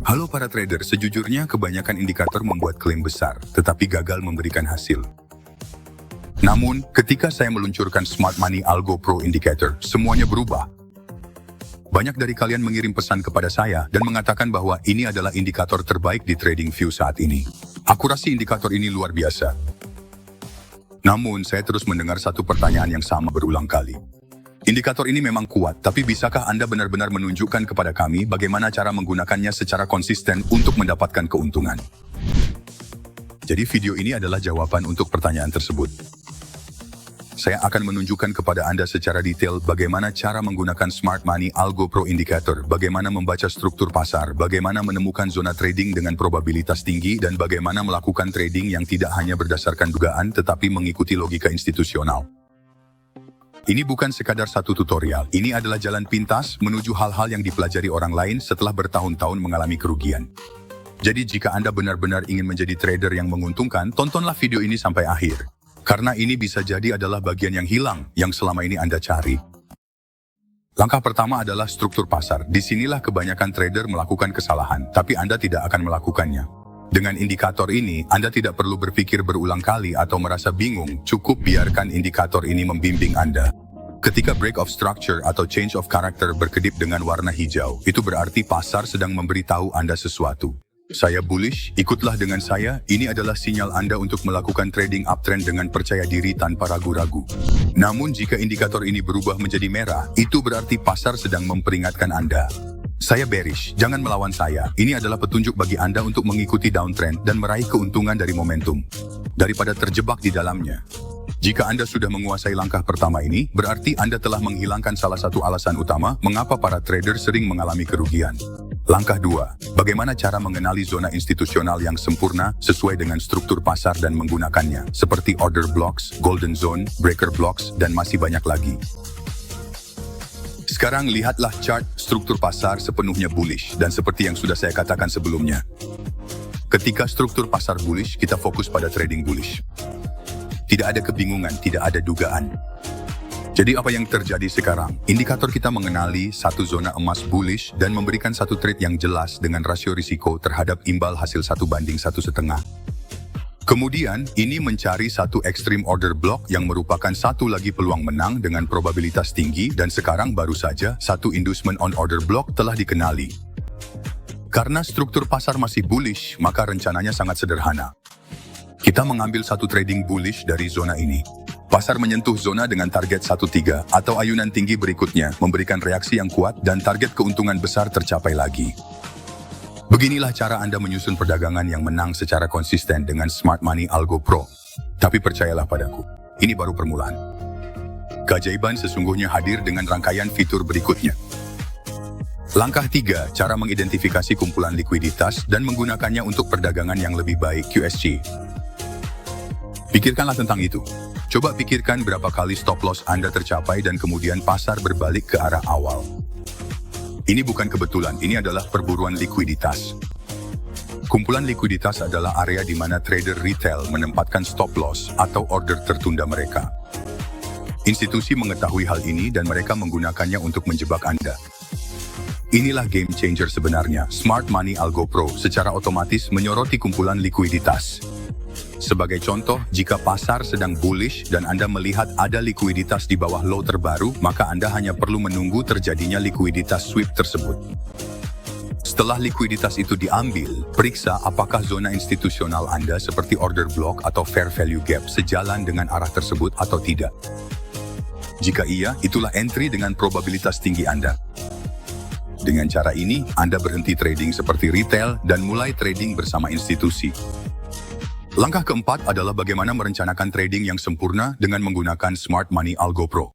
Halo para trader, sejujurnya kebanyakan indikator membuat klaim besar, tetapi gagal memberikan hasil. Namun, ketika saya meluncurkan Smart Money Algo Pro Indicator, semuanya berubah. Banyak dari kalian mengirim pesan kepada saya dan mengatakan bahwa ini adalah indikator terbaik di TradingView saat ini. Akurasi indikator ini luar biasa. Namun, saya terus mendengar satu pertanyaan yang sama berulang kali. Indikator ini memang kuat, tapi bisakah Anda benar-benar menunjukkan kepada kami bagaimana cara menggunakannya secara konsisten untuk mendapatkan keuntungan? Jadi video ini adalah jawaban untuk pertanyaan tersebut. Saya akan menunjukkan kepada Anda secara detail bagaimana cara menggunakan Smart Money Algo Pro Indicator, bagaimana membaca struktur pasar, bagaimana menemukan zona trading dengan probabilitas tinggi, dan bagaimana melakukan trading yang tidak hanya berdasarkan dugaan tetapi mengikuti logika institusional. Ini bukan sekadar satu tutorial, ini adalah jalan pintas menuju hal-hal yang dipelajari orang lain setelah bertahun-tahun mengalami kerugian. Jadi jika Anda benar-benar ingin menjadi trader yang menguntungkan, tontonlah video ini sampai akhir. Karena ini bisa jadi adalah bagian yang hilang yang selama ini Anda cari. Langkah pertama adalah struktur pasar. Disinilah kebanyakan trader melakukan kesalahan, tapi Anda tidak akan melakukannya. Dengan indikator ini, Anda tidak perlu berpikir berulang kali atau merasa bingung, cukup biarkan indikator ini membimbing Anda. Ketika break of structure atau change of character berkedip dengan warna hijau, itu berarti pasar sedang memberitahu Anda sesuatu. Saya bullish, ikutlah dengan saya, ini adalah sinyal Anda untuk melakukan trading uptrend dengan percaya diri tanpa ragu-ragu. Namun jika indikator ini berubah menjadi merah, itu berarti pasar sedang memperingatkan Anda. Saya bearish, jangan melawan saya. Ini adalah petunjuk bagi Anda untuk mengikuti downtrend dan meraih keuntungan dari momentum, daripada terjebak di dalamnya. Jika Anda sudah menguasai langkah pertama ini, berarti Anda telah menghilangkan salah satu alasan utama mengapa para trader sering mengalami kerugian. Langkah 2. Bagaimana cara mengenali zona institusional yang sempurna sesuai dengan struktur pasar dan menggunakannya, seperti order blocks, golden zone, breaker blocks, dan masih banyak lagi. Sekarang lihatlah chart struktur pasar sepenuhnya bullish, dan seperti yang sudah saya katakan sebelumnya. Ketika struktur pasar bullish, kita fokus pada trading bullish. Tidak ada kebingungan, tidak ada dugaan. Jadi apa yang terjadi sekarang? Indikator kita mengenali satu zona emas bullish dan memberikan satu trade yang jelas dengan rasio risiko terhadap imbal hasil 1:1,5. Kemudian, ini mencari satu extreme order block yang merupakan satu lagi peluang menang dengan probabilitas tinggi, dan sekarang baru saja satu inducement on order block telah dikenali. Karena struktur pasar masih bullish, maka rencananya sangat sederhana. Kita mengambil satu trading bullish dari zona ini. Pasar menyentuh zona dengan target 1.3 atau ayunan tinggi berikutnya, memberikan reaksi yang kuat dan target keuntungan besar tercapai lagi. Beginilah cara Anda menyusun perdagangan yang menang secara konsisten dengan Smart Money Algo Pro. Tapi percayalah padaku, ini baru permulaan. Keajaiban sesungguhnya hadir dengan rangkaian fitur berikutnya. Langkah 3, cara mengidentifikasi kumpulan likuiditas dan menggunakannya untuk perdagangan yang lebih baik QSC. Pikirkanlah tentang itu. Coba pikirkan berapa kali stop loss Anda tercapai dan kemudian pasar berbalik ke arah awal. Ini bukan kebetulan, ini adalah perburuan likuiditas. Kumpulan likuiditas adalah area di mana trader retail menempatkan stop loss atau order tertunda mereka. Institusi mengetahui hal ini dan mereka menggunakannya untuk menjebak Anda. Inilah game changer sebenarnya. Smart Money Algo Pro secara otomatis menyoroti kumpulan likuiditas. Sebagai contoh, jika pasar sedang bullish dan Anda melihat ada likuiditas di bawah low terbaru, maka Anda hanya perlu menunggu terjadinya likuiditas sweep tersebut. Setelah likuiditas itu diambil, periksa apakah zona institusional Anda seperti order block atau fair value gap sejalan dengan arah tersebut atau tidak. Jika iya, itulah entry dengan probabilitas tinggi Anda. Dengan cara ini, Anda berhenti trading seperti retail dan mulai trading bersama institusi. Langkah keempat adalah bagaimana merencanakan trading yang sempurna dengan menggunakan Smart Money Algo Pro.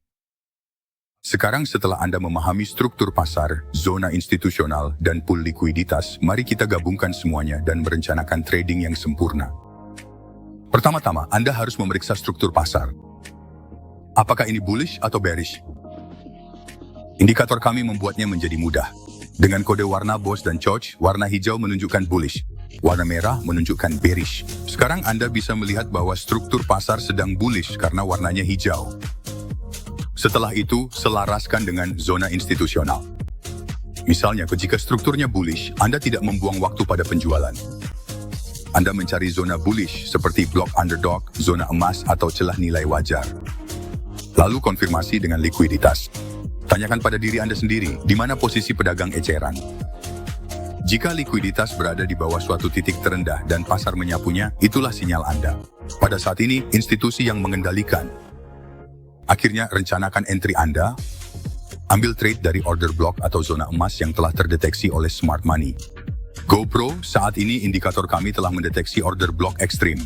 Sekarang setelah Anda memahami struktur pasar, zona institusional, dan pool likuiditas, mari kita gabungkan semuanya dan merencanakan trading yang sempurna. Pertama-tama, Anda harus memeriksa struktur pasar. Apakah ini bullish atau bearish? Indikator kami membuatnya menjadi mudah. Dengan kode warna BOS dan CHOCH, warna hijau menunjukkan bullish. Warna merah menunjukkan bearish. Sekarang Anda bisa melihat bahwa struktur pasar sedang bullish karena warnanya hijau. Setelah itu, selaraskan dengan zona institusional. Misalnya, jika strukturnya bullish, Anda tidak membuang waktu pada penjualan. Anda mencari zona bullish seperti blok underdog, zona emas, atau celah nilai wajar. Lalu konfirmasi dengan likuiditas. Tanyakan pada diri Anda sendiri, di mana posisi pedagang eceran. Jika likuiditas berada di bawah suatu titik terendah dan pasar menyapunya, itulah sinyal Anda. Pada saat ini, institusi yang mengendalikan. Akhirnya, rencanakan entry Anda. Ambil trade dari order block atau zona emas yang telah terdeteksi oleh Smart Money. GoPro, saat ini indikator kami telah mendeteksi order block ekstrim.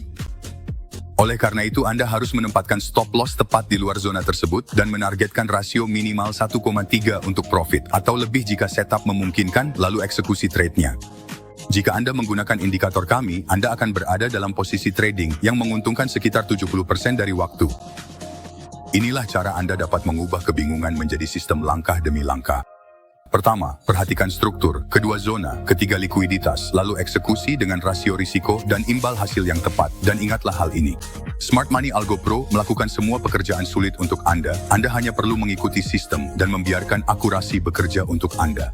Oleh karena itu, Anda harus menempatkan stop loss tepat di luar zona tersebut dan menargetkan rasio minimal 1,3 untuk profit atau lebih jika setup memungkinkan, lalu eksekusi trade-nya. Jika Anda menggunakan indikator kami, Anda akan berada dalam posisi trading yang menguntungkan sekitar 70% dari waktu. Inilah cara Anda dapat mengubah kebingungan menjadi sistem langkah demi langkah. Pertama, perhatikan struktur, kedua zona, ketiga likuiditas, lalu eksekusi dengan rasio risiko dan imbal hasil yang tepat. Dan ingatlah hal ini. Smart Money Algo Pro melakukan semua pekerjaan sulit untuk Anda. Anda hanya perlu mengikuti sistem dan membiarkan akurasi bekerja untuk Anda.